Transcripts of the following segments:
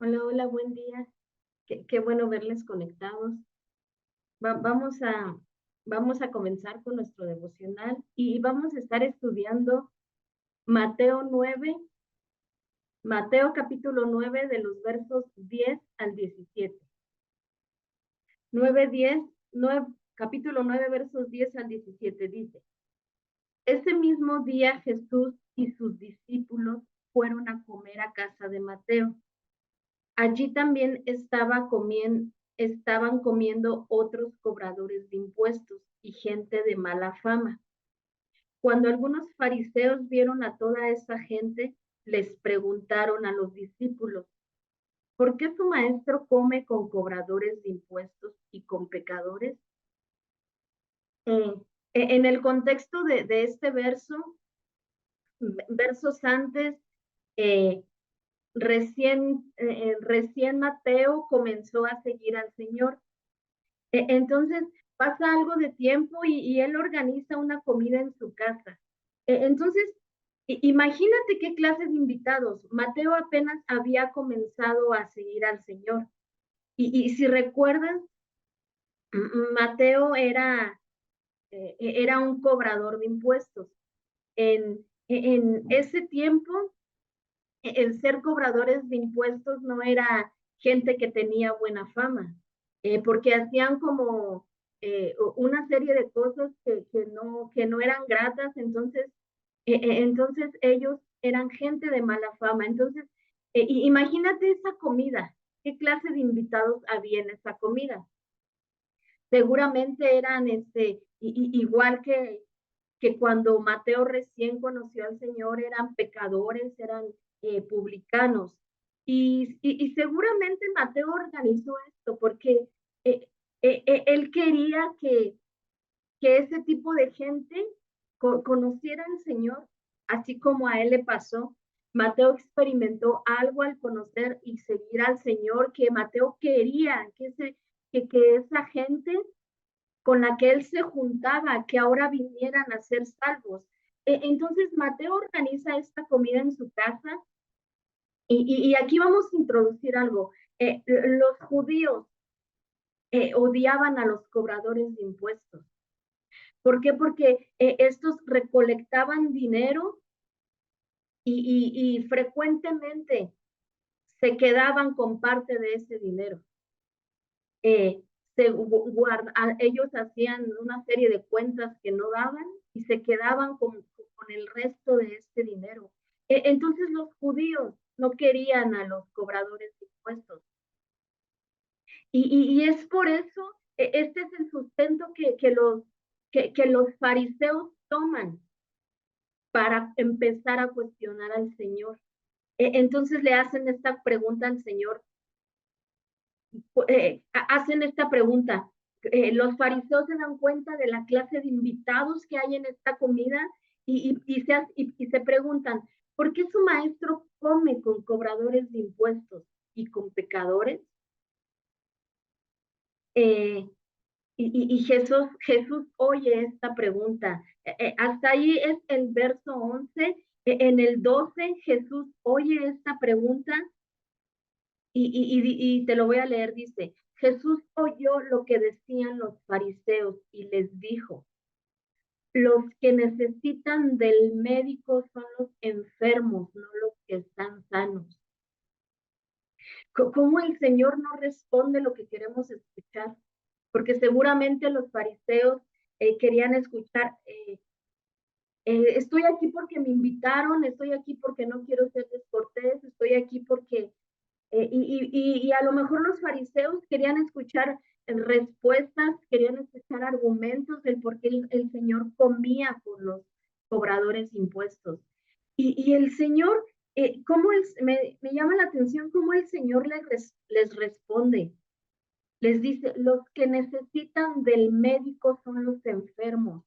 Hola, hola, buen día. Qué bueno verles conectados. Va- vamos a, vamos a comenzar con nuestro devocional y vamos a estar estudiando Mateo 9, Mateo capítulo 9 de los versos 10 al 17. 9, 10, 9, capítulo 9 versos 10 al 17 dice, ese mismo día Jesús y sus discípulos fueron a comer a casa de Mateo. Allí también estaban comiendo otros cobradores de impuestos y gente de mala fama. Cuando algunos fariseos vieron a toda esa gente, les preguntaron a los discípulos, ¿por qué su maestro come con cobradores de impuestos y con pecadores? Eh, en el contexto de este verso, versos antes, eh, recién Mateo comenzó a seguir al Señor. Entonces pasa algo de tiempo y él organiza una comida en su casa. Entonces, imagínate qué clase de invitados. Mateo apenas había comenzado a seguir al Señor. Y si recuerdan, Mateo era un cobrador de impuestos. En ese tiempo, el ser cobradores de impuestos no era gente que tenía buena fama, porque hacían como una serie de cosas que no eran gratas, entonces ellos eran gente de mala fama. Entonces, imagínate esa comida, qué clase de invitados había en esa comida. Seguramente eran igual que cuando Mateo recién conoció al Señor, eran pecadores, eran publicanos. Y seguramente Mateo organizó esto porque eh, él quería que ese tipo de gente conociera al Señor, así como a él le pasó. Mateo experimentó algo al conocer y seguir al Señor que Mateo quería que esa gente con la que él se juntaba, que ahora vinieran a ser salvos. Entonces Mateo organiza esta comida en su casa y aquí vamos a introducir algo. Los judíos odiaban a los cobradores de impuestos. ¿Por qué? Porque estos recolectaban dinero y frecuentemente se quedaban con parte de ese dinero. eh, Ellos hacían una serie de cuentas que no daban y se quedaban con el resto de este dinero. Entonces los judíos no querían a los cobradores de impuestos. Y es por eso, este es el sustento que los fariseos toman para empezar a cuestionar al Señor. Entonces le hacen esta pregunta al Señor, hacen esta pregunta. Los fariseos se dan cuenta de la clase de invitados que hay en esta comida y se preguntan, ¿por qué su maestro come con cobradores de impuestos y con pecadores? Eh, y Jesús oye esta pregunta. Hasta ahí es el verso 11. En el 12 Jesús oye esta pregunta y te lo voy a leer, dice, Jesús oyó lo que decían los fariseos y les dijo, los que necesitan del médico son los enfermos, no los que están sanos. ¿Cómo el Señor no responde lo que queremos escuchar? Porque seguramente los fariseos querían escuchar, estoy aquí porque me invitaron, estoy aquí porque no quiero ser descortés, estoy aquí porque y a lo mejor los fariseos querían escuchar respuestas, querían escuchar argumentos del por qué el Señor comía con los cobradores de impuestos. Y el Señor, me llama la atención cómo el Señor les responde. Les dice, los que necesitan del médico son los enfermos,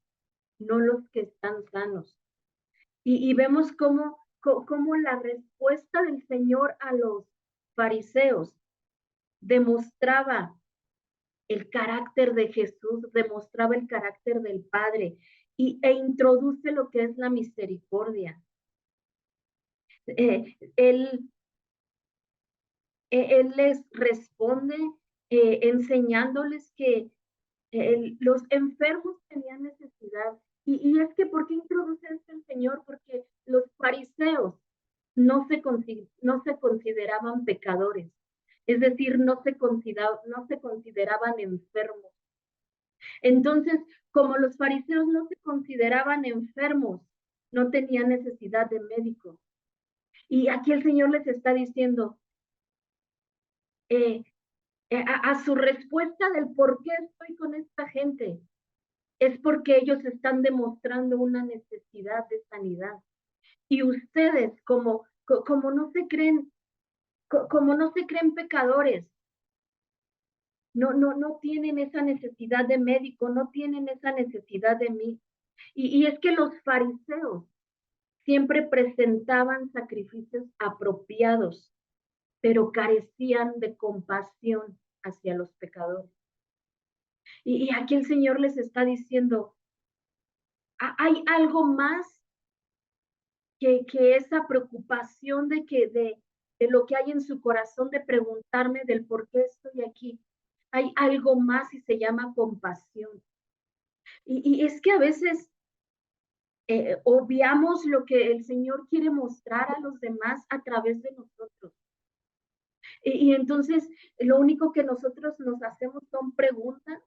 no los que están sanos. Y vemos cómo la respuesta del Señor a los fariseos demostraba el carácter de Jesús, demostraba el carácter del Padre e introduce lo que es la misericordia. Él Él les responde enseñándoles que los enfermos tenían necesidad. Y es que, ¿por qué introduce esto el Señor? Porque los fariseos no se consideraban pecadores, es decir, no se consideraban enfermos. Entonces, como los fariseos no se consideraban enfermos, no tenían necesidad de médico. Y aquí el Señor les está diciendo, a su respuesta del por qué estoy con esta gente, es porque ellos están demostrando una necesidad de sanidad. Y ustedes, como no se creen, como no se creen pecadores, no tienen esa necesidad de médico, no tienen esa necesidad de mí. Y es que los fariseos siempre presentaban sacrificios apropiados, pero carecían de compasión hacia los pecadores. Y aquí el Señor les está diciendo, hay algo más que esa preocupación de lo que hay en su corazón, de preguntarme del por qué estoy aquí. Hay algo más y se llama compasión. Y es que a veces obviamos lo que el Señor quiere mostrar a los demás a través de nosotros. Y entonces lo único que nosotros nos hacemos son preguntas.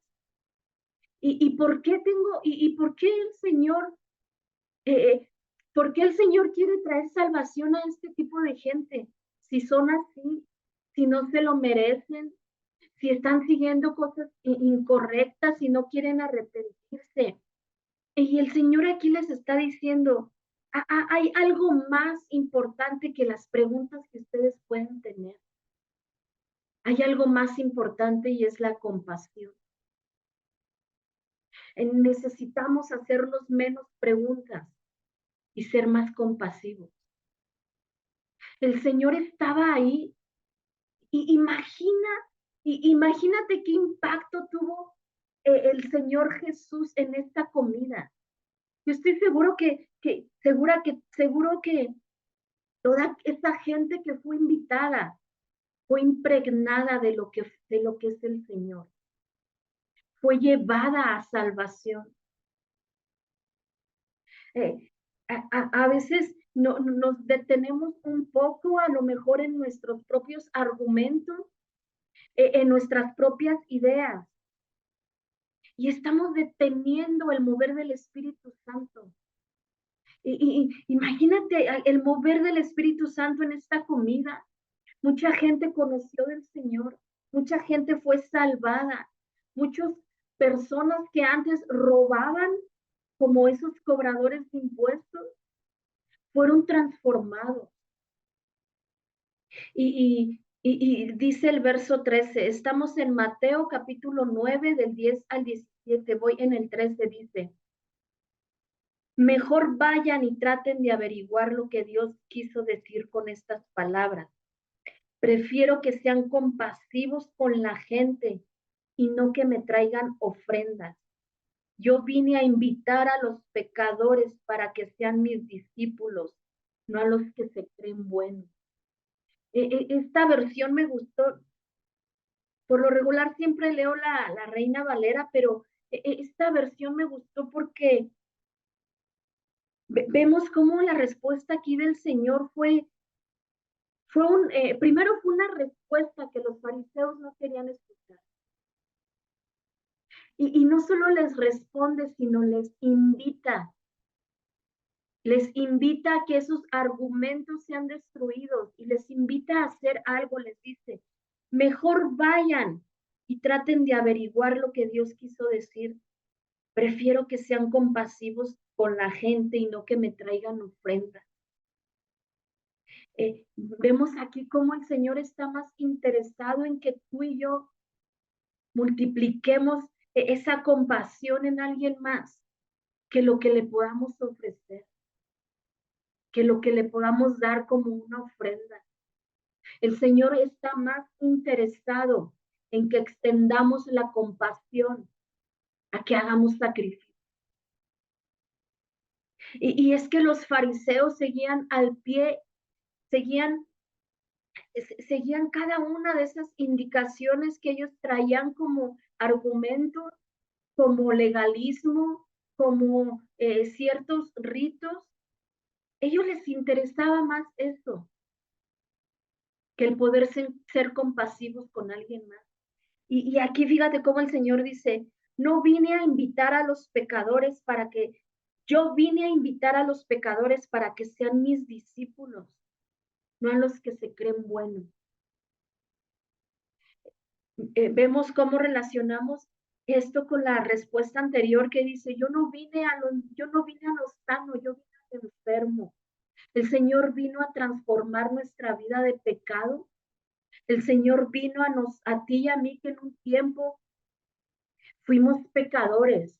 ¿Y por qué y por qué el Señor, por qué el Señor quiere traer salvación a este tipo de gente? Si son así, si no se lo merecen, si están siguiendo cosas incorrectas, si no quieren arrepentirse. Y el Señor aquí les está diciendo, hay algo más importante que las preguntas que ustedes pueden tener. Hay algo más importante y es la compasión. Necesitamos hacernos menos preguntas y ser más compasivos. El Señor estaba ahí y imagínate qué impacto tuvo el Señor Jesús en esta comida. Yo estoy seguro que toda esa gente que fue invitada fue impregnada de lo que es el Señor. Fue llevada a salvación. A veces nos detenemos un poco, a lo mejor en nuestros propios argumentos, en nuestras propias ideas, y estamos deteniendo el mover del Espíritu Santo. Imagínate el mover del Espíritu Santo en esta comida. Mucha gente conoció del Señor, mucha gente fue salvada, muchas personas que antes robaban, como esos cobradores de impuestos, fueron transformados. Y dice el verso 13, estamos en Mateo capítulo 9 del 10 al 17, voy en el 13, dice, mejor vayan y traten de averiguar lo que Dios quiso decir con estas palabras. Prefiero que sean compasivos con la gente y no que me traigan ofrendas. Yo vine a invitar a los pecadores para que sean mis discípulos, no a los que se creen buenos. Esta versión me gustó. Por lo regular siempre leo la Reina Valera, pero esta versión me gustó porque vemos cómo la respuesta aquí del Señor primero fue una respuesta que los fariseos no querían escuchar. Y no solo les responde, sino les invita a que esos argumentos sean destruidos y les invita a hacer algo, les dice, mejor vayan y traten de averiguar lo que Dios quiso decir. Prefiero que sean compasivos con la gente y no que me traigan ofrendas. Vemos aquí cómo el Señor está más interesado en que tú y yo multipliquemos esa compasión en alguien más que lo que le podamos ofrecer, que lo que le podamos dar como una ofrenda. El Señor está más interesado en que extendamos la compasión a que hagamos sacrificio. Y es que los fariseos seguían seguían cada una de esas indicaciones que ellos traían como argumentos, como legalismo, como ciertos ritos. Ellos les interesaba más eso que el poder ser compasivos con alguien más. Y aquí fíjate cómo el Señor dice, no vine a invitar a los pecadores para que, yo vine a invitar a los pecadores para que sean mis discípulos, no a los que se creen buenos. Vemos cómo relacionamos esto con la respuesta anterior que dice, yo no vine a los sanos, yo vine a los enfermos. El Señor vino a transformar nuestra vida de pecado. El Señor vino a ti y a mí que en un tiempo fuimos pecadores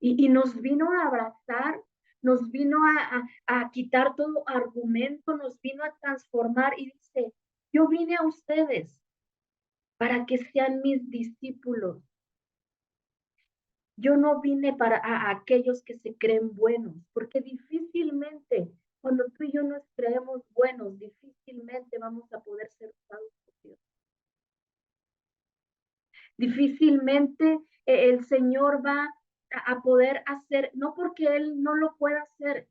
y nos vino a abrazar, nos vino a quitar todo argumento, nos vino a transformar y dice, yo vine a ustedes para que sean mis discípulos. Yo no vine para aquellos que se creen buenos, porque difícilmente, cuando tú y yo nos creemos buenos, difícilmente vamos a poder ser usados por Dios. Difícilmente el Señor va a poder hacer, no porque Él no lo pueda hacer,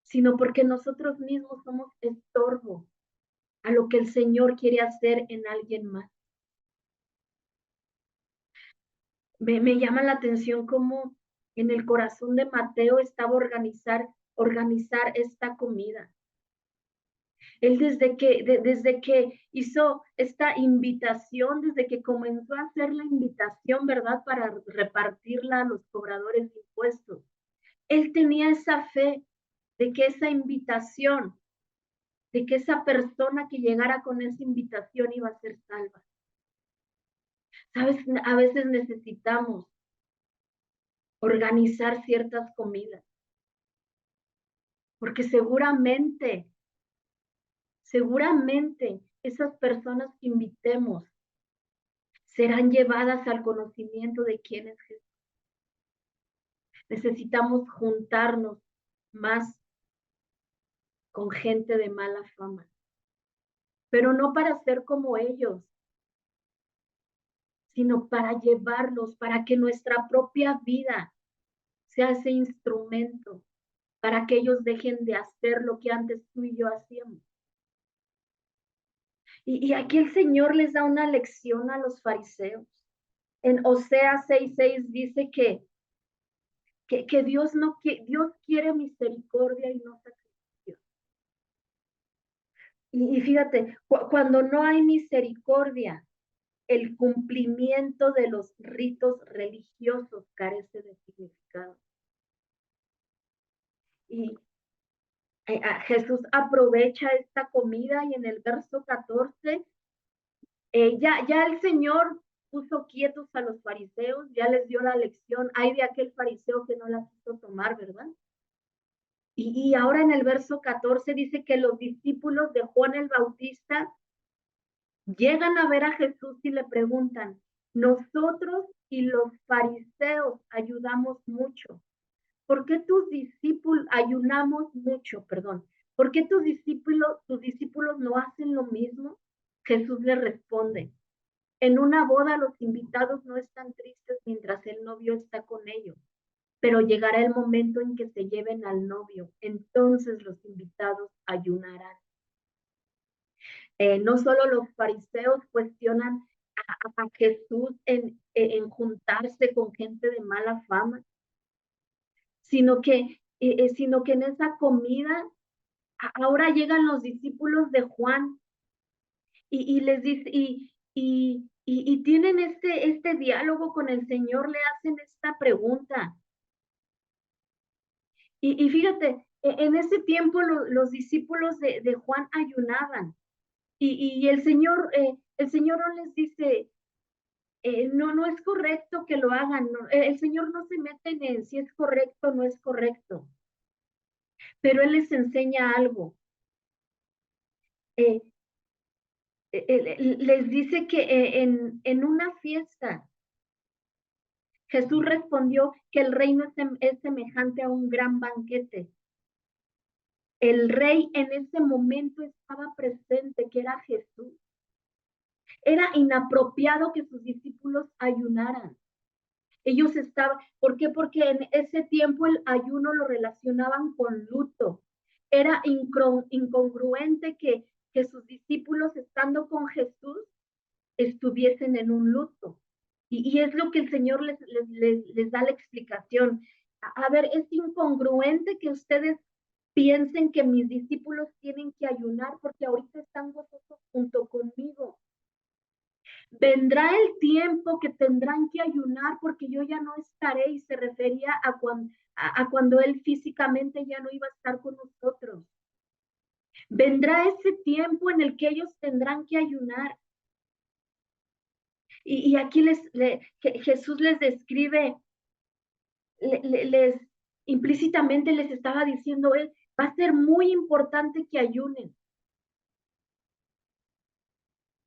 sino porque nosotros mismos somos estorbo a lo que el Señor quiere hacer en alguien más. Me llama la atención cómo en el corazón de Mateo estaba organizar esta comida. Él desde que hizo esta invitación, desde que comenzó a hacer la invitación, ¿verdad? Para repartirla a los cobradores de impuestos. Él tenía esa fe de que esa invitación, de que esa persona que llegara con esa invitación iba a ser salva. Sabes, a veces necesitamos organizar ciertas comidas, porque seguramente esas personas que invitemos serán llevadas al conocimiento de quién es Jesús. Necesitamos juntarnos más con gente de mala fama, pero no para ser como ellos, sino para llevarlos, para que nuestra propia vida sea ese instrumento, para que ellos dejen de hacer lo que antes tú y yo hacíamos. Y aquí el Señor les da una lección a los fariseos. En Oseas 6:6 dice que Dios quiere misericordia y no sacrificio. Y fíjate, cuando no hay misericordia, el cumplimiento de los ritos religiosos carece de significado. Y Jesús aprovecha esta comida y en el verso 14, ya el Señor puso quietos a los fariseos, ya les dio la lección. Hay de aquel fariseo que no la quiso tomar, ¿verdad? Y ahora en el verso 14 dice que los discípulos de Juan el Bautista llegan a ver a Jesús y le preguntan, nosotros y los fariseos ayudamos mucho. ¿Por qué tus discípulos ayunamos mucho? Perdón. ¿Por qué tus discípulos no hacen lo mismo? Jesús le responde, en una boda los invitados no están tristes mientras el novio está con ellos, pero llegará el momento en que se lleven al novio, entonces los invitados ayunarán. No solo los fariseos cuestionan a Jesús en juntarse con gente de mala fama, sino que en esa comida ahora llegan los discípulos de Juan y les dice, y tienen este diálogo con el Señor, le hacen esta pregunta. Y fíjate, en ese tiempo los discípulos de Juan ayunaban y el Señor no les dice, no es correcto que lo hagan, no, el Señor no se mete en si es correcto o no es correcto, pero Él les enseña algo. Eh, les dice que en una fiesta, Jesús respondió que el reino es semejante a un gran banquete El rey en ese momento estaba presente, que era Jesús. Era inapropiado que sus discípulos ayunaran. Ellos estaban, ¿por qué? Porque en ese tiempo el ayuno lo relacionaban con luto. Era incongruente que sus discípulos, estando con Jesús, estuviesen en un luto. Y es lo que el Señor les da la explicación. A ver, es incongruente que ustedes piensen que mis discípulos tienen que ayunar porque ahorita están gozosos junto conmigo. Vendrá el tiempo que tendrán que ayunar porque yo ya no estaré, y se refería a cuando Él físicamente ya no iba a estar con nosotros. Vendrá ese tiempo en el que ellos tendrán que ayunar. Y aquí Jesús les describe, implícitamente les estaba diciendo, va a ser muy importante que ayunen.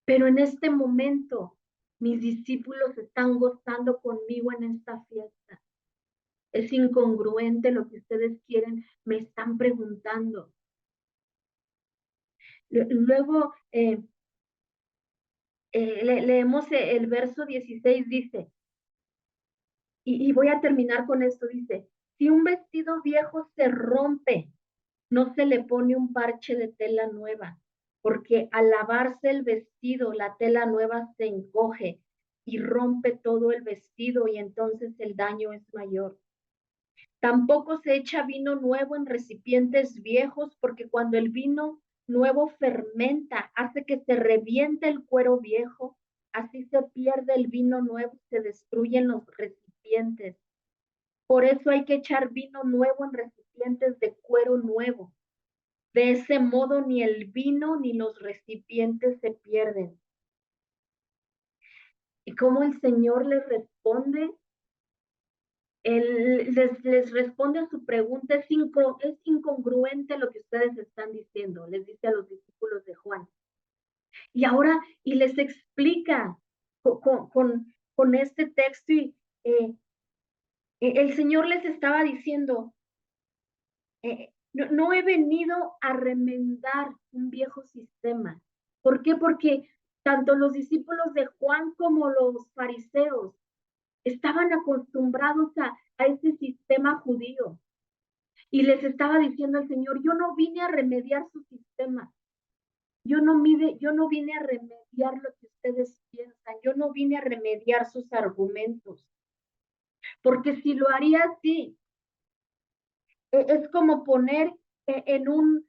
Pero en este momento, mis discípulos están gozando conmigo en esta fiesta. Es incongruente lo que ustedes quieren, me están preguntando. Luego leemos el verso 16, dice, y voy a terminar con esto, dice, si un vestido viejo se rompe, no se le pone un parche de tela nueva, porque al lavarse el vestido, la tela nueva se encoge y rompe todo el vestido y entonces el daño es mayor. Tampoco se echa vino nuevo en recipientes viejos, porque cuando el vino nuevo fermenta, hace que se reviente el cuero viejo, así se pierde el vino nuevo, se destruyen los recipientes. Por eso hay que echar vino nuevo en recipientes de cuero nuevo. De ese modo ni el vino ni los recipientes se pierden. ¿Y cómo el Señor les responde? Él les responde a su pregunta, es incongruente lo que ustedes están diciendo, les dice a los discípulos de Juan. Y les explica con este texto, y el Señor les estaba diciendo, no he venido a remendar un viejo sistema. ¿Por qué? Porque tanto los discípulos de Juan como los fariseos estaban acostumbrados a ese sistema judío. Y les estaba diciendo el Señor, yo no vine a remediar su sistema. Yo no vine a remediar lo que ustedes piensan. Yo no vine a remediar sus argumentos. Porque si lo haría así, es como poner en un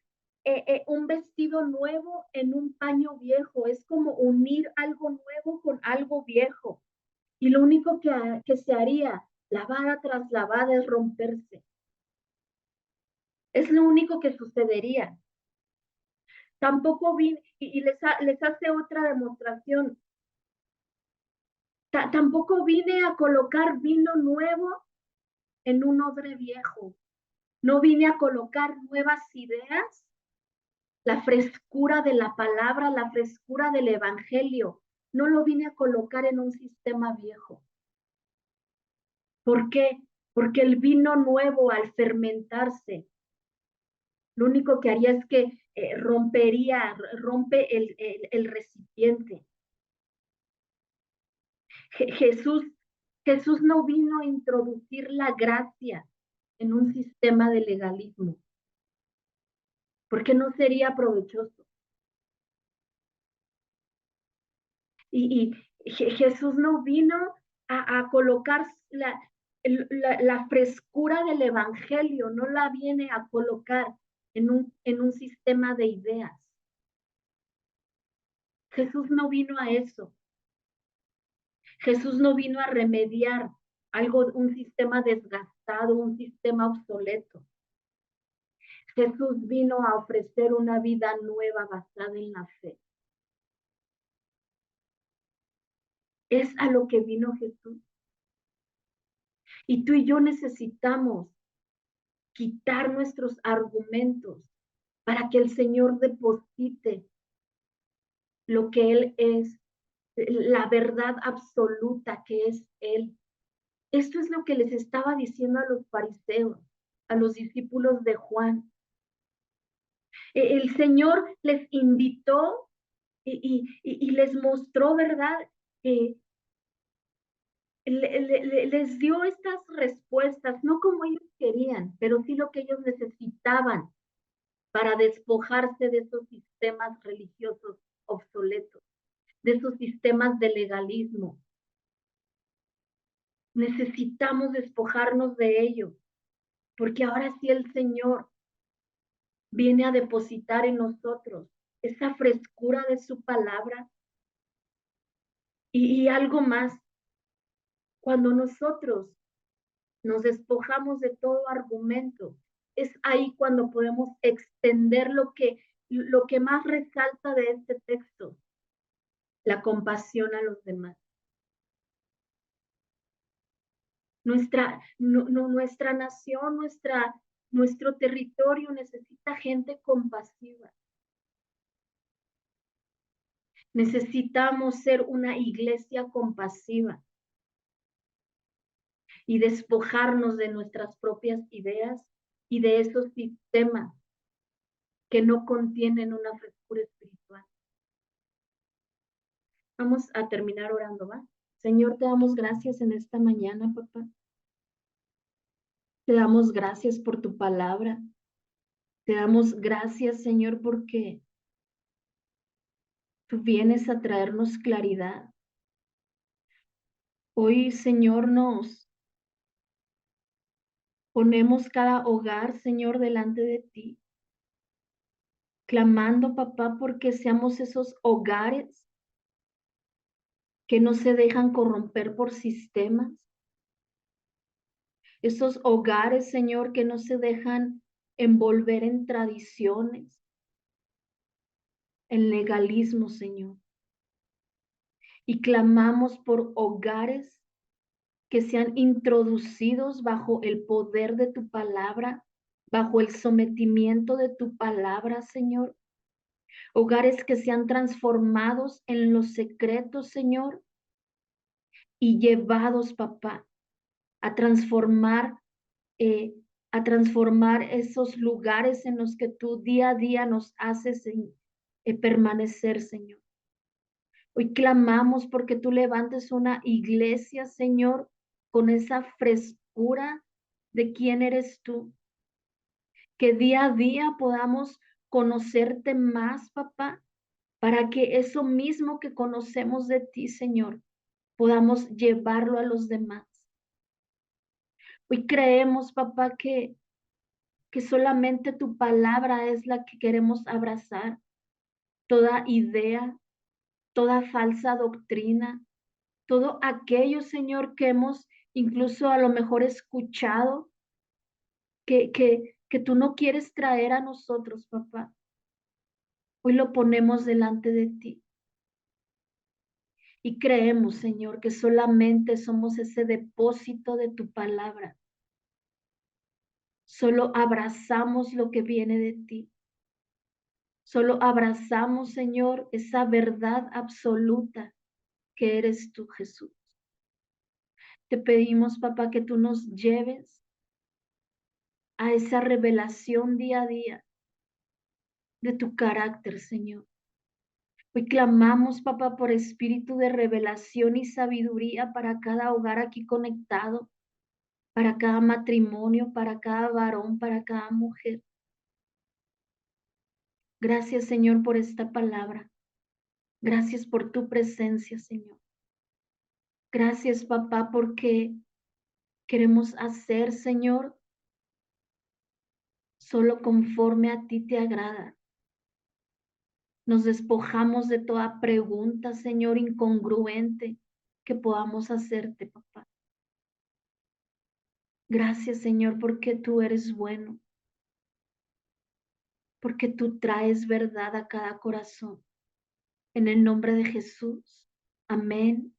vestido nuevo en un paño viejo. Es como unir algo nuevo con algo viejo. Y lo único que se haría, lavada tras lavada, es romperse. Es lo único que sucedería. Tampoco vine, y les hace otra demostración. Tampoco vine a colocar vino nuevo en un odre viejo. No vine a colocar nuevas ideas, la frescura de la palabra, la frescura del evangelio. No lo vine a colocar en un sistema viejo. ¿Por qué? Porque el vino nuevo, al fermentarse, lo único que haría es que rompe el recipiente. Jesús no vino a introducir la gracia en un sistema de legalismo, porque no sería provechoso. Y Jesús no vino a colocar la frescura del evangelio, no la viene a colocar en un sistema de ideas. Jesús no vino a eso. Jesús no vino a remediar un sistema desgastado, un sistema obsoleto. Jesús vino a ofrecer una vida nueva basada en la fe. Es a lo que vino Jesús. Y tú y yo necesitamos quitar nuestros argumentos para que el Señor deposite lo que Él es, la verdad absoluta que es Él. Esto es lo que les estaba diciendo a los fariseos, a los discípulos de Juan. El Señor les invitó y les mostró, ¿verdad? Eh, les dio estas respuestas, no como ellos querían, pero sí lo que ellos necesitaban para despojarse de esos sistemas religiosos obsoletos, de esos sistemas de legalismo. Necesitamos despojarnos de ello, porque ahora sí el Señor viene a depositar en nosotros esa frescura de su palabra y algo más. Cuando nosotros nos despojamos de todo argumento, es ahí cuando podemos extender lo que más resalta de este texto, la compasión a los demás. Nuestra nación, nuestro territorio necesita gente compasiva. Necesitamos ser una iglesia compasiva y despojarnos de nuestras propias ideas y de esos sistemas que no contienen una frescura espiritual. Vamos a terminar orando, ¿va? Señor, te damos gracias en esta mañana, papá. Te damos gracias por tu palabra. Te damos gracias, Señor, porque tú vienes a traernos claridad. Hoy, Señor, nos ponemos cada hogar, Señor, delante de ti, clamando, papá, porque seamos esos hogares que no se dejan corromper por sistemas, esos hogares, Señor, que no se dejan envolver en tradiciones, en legalismo, Señor. Y clamamos por hogares que sean introducidos bajo el poder de tu palabra, bajo el sometimiento de tu palabra, Señor. Hogares que sean transformados en los secretos, Señor, y llevados, papá, a transformar, eh, a transformar esos lugares en los que tú día a día nos haces permanecer, Señor. Hoy clamamos porque tú levantes una iglesia, Señor, con esa frescura de quién eres tú. Que día a día podamos conocerte más, papá, para que eso mismo que conocemos de ti, Señor, podamos llevarlo a los demás. Hoy creemos, papá, que solamente tu palabra es la que queremos abrazar. Toda idea, toda falsa doctrina, todo aquello, Señor, que hemos incluso a lo mejor escuchado, que tú no quieres traer a nosotros, papá. Hoy lo ponemos delante de ti. Y creemos, Señor, que solamente somos ese depósito de tu palabra. Solo abrazamos lo que viene de ti. Solo abrazamos, Señor, esa verdad absoluta que eres tú, Jesús. Te pedimos, papá, que tú nos lleves a esa revelación día a día de tu carácter, Señor. Hoy clamamos, papá, por espíritu de revelación y sabiduría para cada hogar aquí conectado, para cada matrimonio, para cada varón, para cada mujer. Gracias, Señor, por esta palabra. Gracias por tu presencia, Señor. Gracias, papá, porque queremos hacer, Señor, solo conforme a ti te agrada. Nos despojamos de toda pregunta, Señor, incongruente que podamos hacerte, papá. Gracias, Señor, porque tú eres bueno, porque tú traes verdad a cada corazón. En el nombre de Jesús. Amén